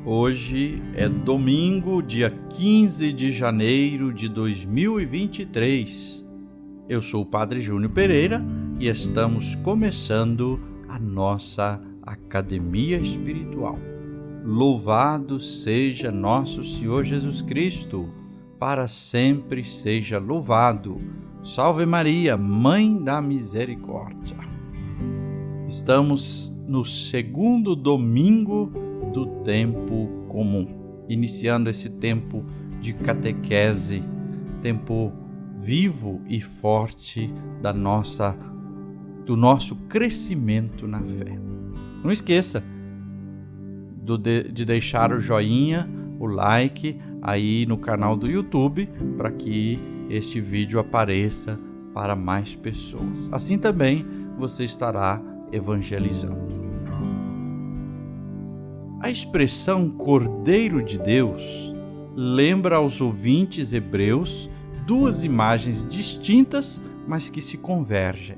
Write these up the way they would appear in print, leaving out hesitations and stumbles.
Hoje é domingo, dia 15 de janeiro de 2023. Eu sou o Padre Júnior Pereira e estamos começando a nossa Academia Espiritual. Louvado seja nosso Senhor Jesus Cristo, para sempre seja louvado. Salve Maria, Mãe da Misericórdia. Estamos no segundo domingo do tempo comum, iniciando esse tempo de catequese, tempo vivo e forte do nosso crescimento na fé. Não esqueça de deixar o joinha, o like aí no canal do YouTube para que este vídeo apareça para mais pessoas. Assim também você estará evangelizando. A expressão Cordeiro de Deus lembra aos ouvintes hebreus duas imagens distintas, mas que se convergem.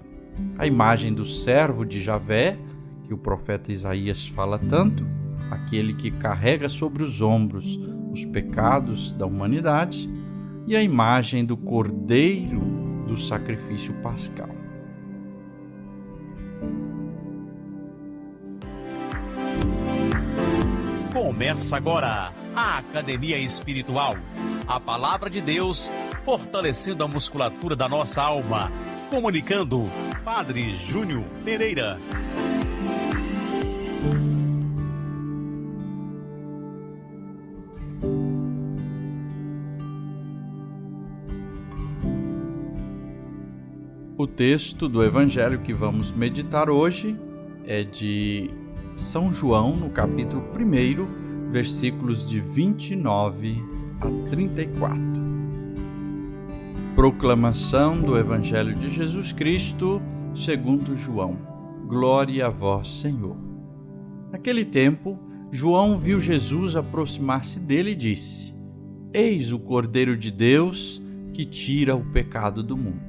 A imagem do servo de Javé, que o profeta Isaías fala tanto, aquele que carrega sobre os ombros os pecados da humanidade, e a imagem do Cordeiro do sacrifício pascal. Começa agora a Academia Espiritual, a Palavra de Deus fortalecendo a musculatura da nossa alma. Comunicando, Padre Júnior Pereira. O texto do Evangelho que vamos meditar hoje é de São João, no capítulo 1, versículos de 29 a 34. Proclamação do Evangelho de Jesus Cristo, segundo João. Glória a vós, Senhor. Naquele tempo, João viu Jesus aproximar-se dele e disse: Eis o Cordeiro de Deus que tira o pecado do mundo.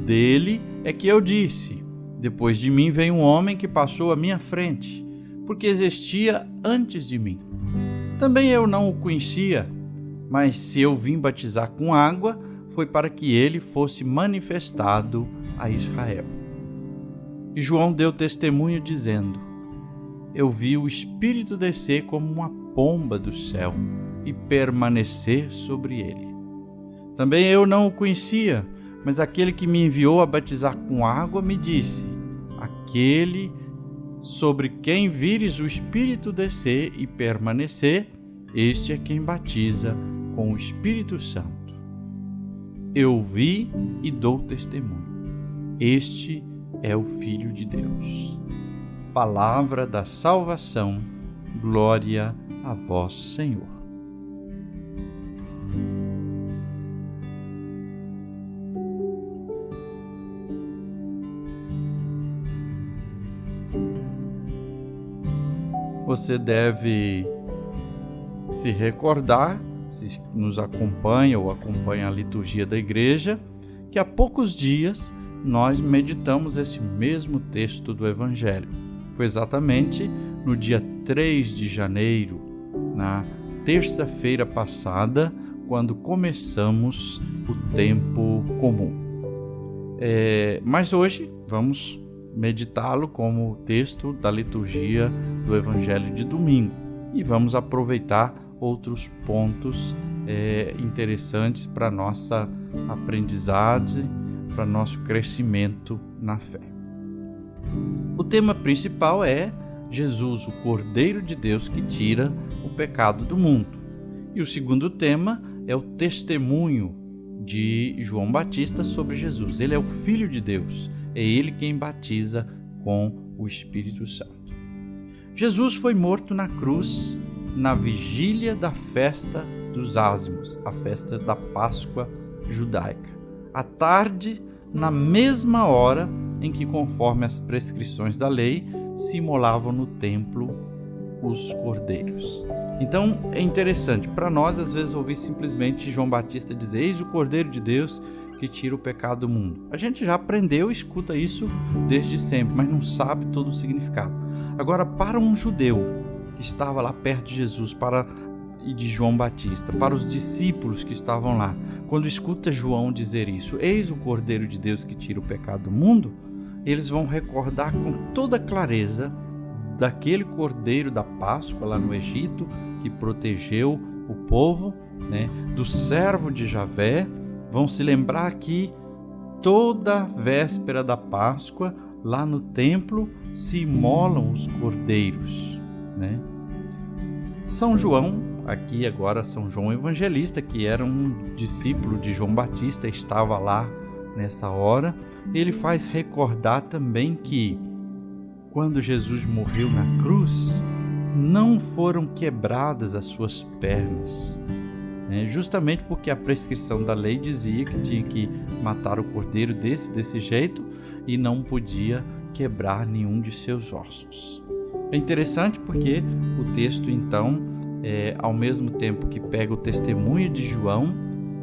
Dele é que eu disse: depois de mim vem um homem que passou à minha frente, porque existia antes de mim. Também eu não o conhecia, mas se eu vim batizar com água, foi para que ele fosse manifestado a Israel. E João deu testemunho dizendo: eu vi o Espírito descer como uma pomba do céu e permanecer sobre ele. Também eu não o conhecia, mas aquele que me enviou a batizar com água me disse: aquele sobre quem vires o Espírito descer e permanecer, este é quem batiza com o Espírito Santo. Eu vi e dou testemunho. Este é o Filho de Deus. Palavra da salvação. Glória a vós, Senhor. Você deve se recordar, se nos acompanha ou acompanha a liturgia da igreja, que há poucos dias nós meditamos esse mesmo texto do Evangelho. Foi exatamente no dia 3 de janeiro, na terça-feira passada, quando começamos o tempo comum. Mas hoje vamos meditá-lo como texto da liturgia do Evangelho de domingo e vamos aproveitar outros pontos interessantes para nossa aprendizagem, para nosso crescimento na fé. O tema principal é Jesus, o Cordeiro de Deus que tira o pecado do mundo. E o segundo tema é o testemunho de João Batista sobre Jesus. Ele é o Filho de Deus, é ele quem batiza com o Espírito Santo. Jesus foi morto na cruz na vigília da festa dos ázimos, a festa da Páscoa judaica. À tarde, na mesma hora em que, conforme as prescrições da lei, se imolavam no templo os cordeiros. Então é interessante para nós às vezes ouvir simplesmente João Batista dizer: eis o Cordeiro de Deus que tira o pecado do mundo. A gente já aprendeu e escuta isso desde sempre, mas não sabe todo o significado. Agora, para um judeu estava lá perto de Jesus e de João Batista, para os discípulos que estavam lá, quando escuta João dizer isso, eis o Cordeiro de Deus que tira o pecado do mundo, eles vão recordar com toda clareza daquele Cordeiro da Páscoa lá no Egito, que protegeu o povo, do servo de Javé. Vão se lembrar que toda véspera da Páscoa, lá no templo, se imolam os cordeiros. São João, aqui agora São João Evangelista, que era um discípulo de João Batista, estava lá nessa hora, ele faz recordar também que quando Jesus morreu na cruz, não foram quebradas as suas pernas, justamente porque a prescrição da lei dizia que tinha que matar o cordeiro desse jeito e não podia quebrar nenhum de seus ossos. É interessante porque o texto, então, ao mesmo tempo que pega o testemunho de João,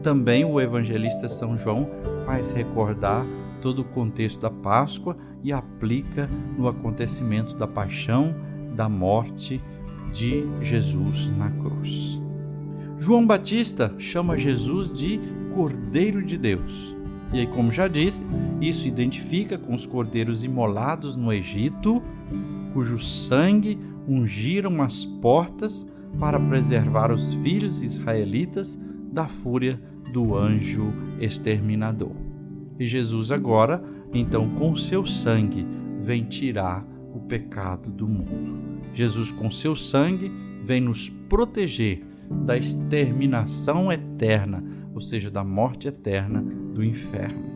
também o evangelista São João faz recordar todo o contexto da Páscoa e aplica no acontecimento da paixão, da morte de Jesus na cruz. João Batista chama Jesus de Cordeiro de Deus. E aí, como já disse, isso identifica com os cordeiros imolados no Egito, cujo sangue ungiram as portas para preservar os filhos israelitas da fúria do anjo exterminador. E Jesus agora, então, com seu sangue, vem tirar o pecado do mundo. Jesus, com seu sangue, vem nos proteger da exterminação eterna, ou seja, da morte eterna do inferno.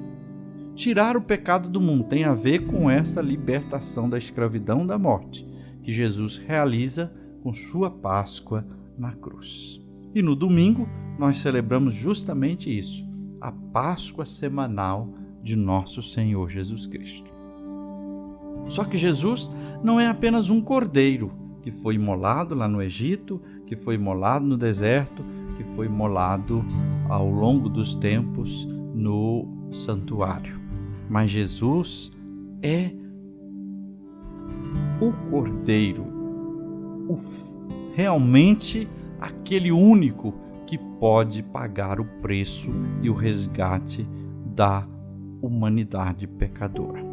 Tirar o pecado do mundo tem a ver com essa libertação da escravidão da morte, que Jesus realiza com sua Páscoa na cruz. E no domingo, nós celebramos justamente isso, a Páscoa semanal de nosso Senhor Jesus Cristo. Só que Jesus não é apenas um cordeiro que foi imolado lá no Egito, que foi imolado no deserto, que foi imolado ao longo dos tempos no santuário. Mas Jesus é o cordeiro, realmente aquele único que pode pagar o preço e o resgate da humanidade pecadora.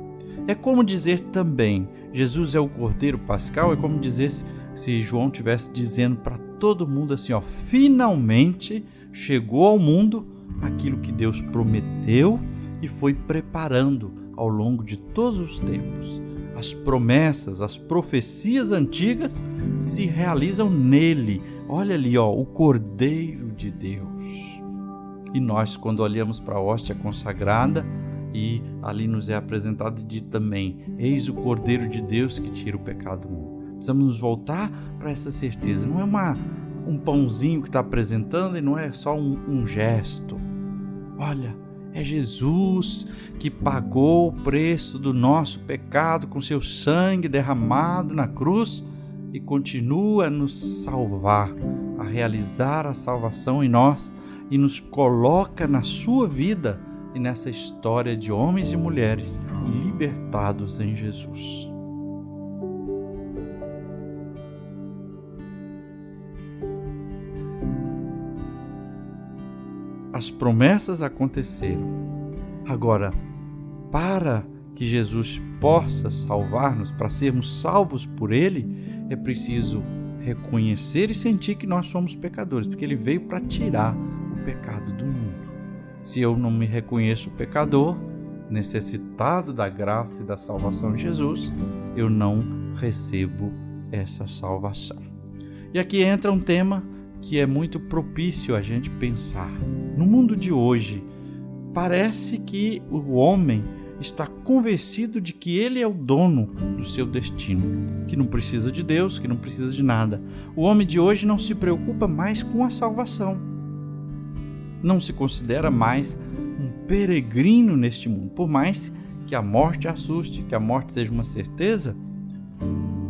É como dizer também, Jesus é o Cordeiro Pascal, é como dizer se João estivesse dizendo para todo mundo assim, finalmente chegou ao mundo aquilo que Deus prometeu e foi preparando ao longo de todos os tempos. As promessas, as profecias antigas se realizam nele. Olha ali, o Cordeiro de Deus. E nós, quando olhamos para a hóstia consagrada, e ali nos é apresentado e dito também, eis o Cordeiro de Deus que tira o pecado do mundo. Precisamos nos voltar para essa certeza. Não é um pãozinho que está apresentando e não é só um gesto. Olha, é Jesus que pagou o preço do nosso pecado com seu sangue derramado na cruz e continua a nos salvar, a realizar a salvação em nós e nos coloca na sua vida e nessa história de homens e mulheres libertados em Jesus. As promessas aconteceram. Agora, para que Jesus possa salvar-nos, para sermos salvos por Ele, é preciso reconhecer e sentir que nós somos pecadores, porque Ele veio para tirar o pecado do mundo. Se eu não me reconheço pecador, necessitado da graça e da salvação de Jesus, eu não recebo essa salvação. E aqui entra um tema que é muito propício a gente pensar. No mundo de hoje, parece que o homem está convencido de que ele é o dono do seu destino, que não precisa de Deus, que não precisa de nada. O homem de hoje não se preocupa mais com a salvação. Não se considera mais um peregrino neste mundo. Por mais que a morte assuste, que a morte seja uma certeza,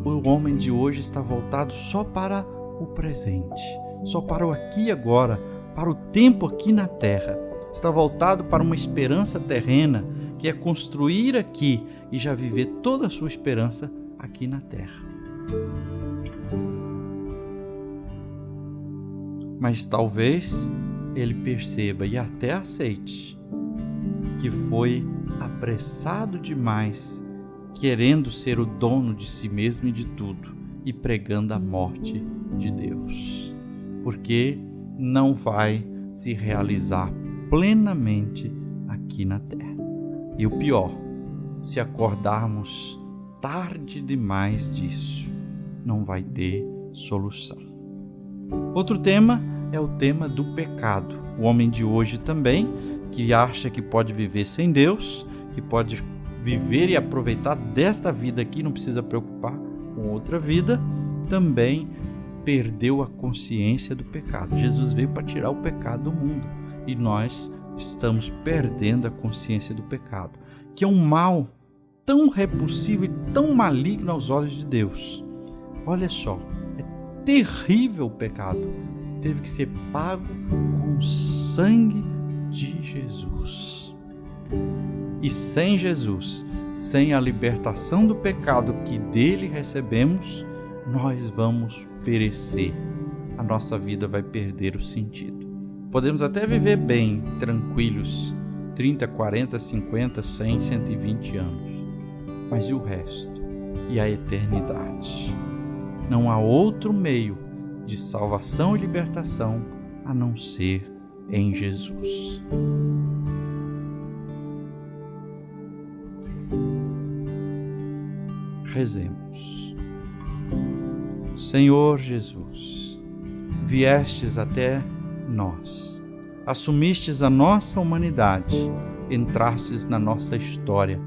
o homem de hoje está voltado só para o presente, só para o aqui e agora, para o tempo aqui na terra. Está voltado para uma esperança terrena, que é construir aqui e já viver toda a sua esperança aqui na terra. Mas talvez ele perceba e até aceite que foi apressado demais, querendo ser o dono de si mesmo e de tudo, e pregando a morte de Deus, porque não vai se realizar plenamente aqui na terra. E o pior, se acordarmos tarde demais disso, não vai ter solução. Outro tema é o tema do pecado. O homem de hoje também, que acha que pode viver sem Deus, que pode viver e aproveitar desta vida aqui, não precisa preocupar com outra vida, também perdeu a consciência do pecado. Jesus veio para tirar o pecado do mundo e nós estamos perdendo a consciência do pecado, que é um mal tão repulsivo e tão maligno aos olhos de Deus. Olha só, é terrível o pecado. Teve que ser pago com o sangue de Jesus. E sem Jesus, sem a libertação do pecado que dele recebemos, nós vamos perecer. A nossa vida vai perder o sentido. Podemos até viver bem, tranquilos, 30, 40, 50, 100, 120 anos. Mas e o resto? E a eternidade? Não há outro meio de salvação e libertação a não ser em Jesus. Rezemos. Senhor Jesus, viestes até nós, assumistes a nossa humanidade, entrastes na nossa história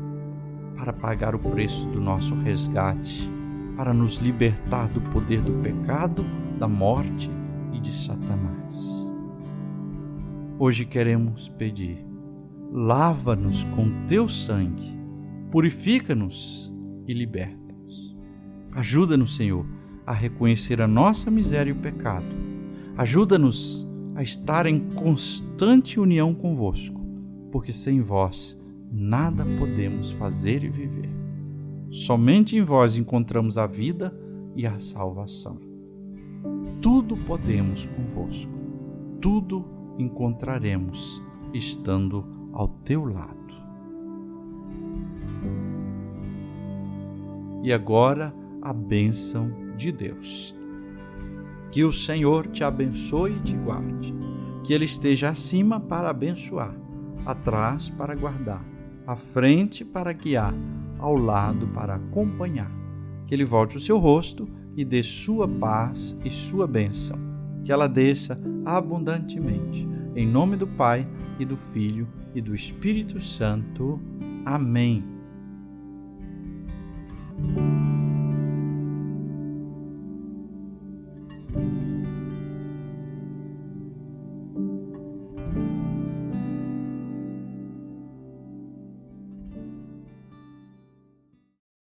para pagar o preço do nosso resgate, para nos libertar do poder do pecado, da morte e de Satanás. Hoje queremos pedir, lava-nos com teu sangue, purifica-nos e liberta-nos. Ajuda-nos, Senhor, a reconhecer a nossa miséria e o pecado. Ajuda-nos a estar em constante união convosco, porque sem vós nada podemos fazer e viver. Somente em vós encontramos a vida e a salvação. Tudo podemos convosco, tudo encontraremos estando ao teu lado. E agora a bênção de Deus. Que o Senhor te abençoe e te guarde, que Ele esteja acima para abençoar, atrás para guardar, à frente para guiar, ao lado para acompanhar. Que Ele volte o seu rosto e dê sua paz e sua bênção. Que ela desça abundantemente. Em nome do Pai, e do Filho, e do Espírito Santo. Amém.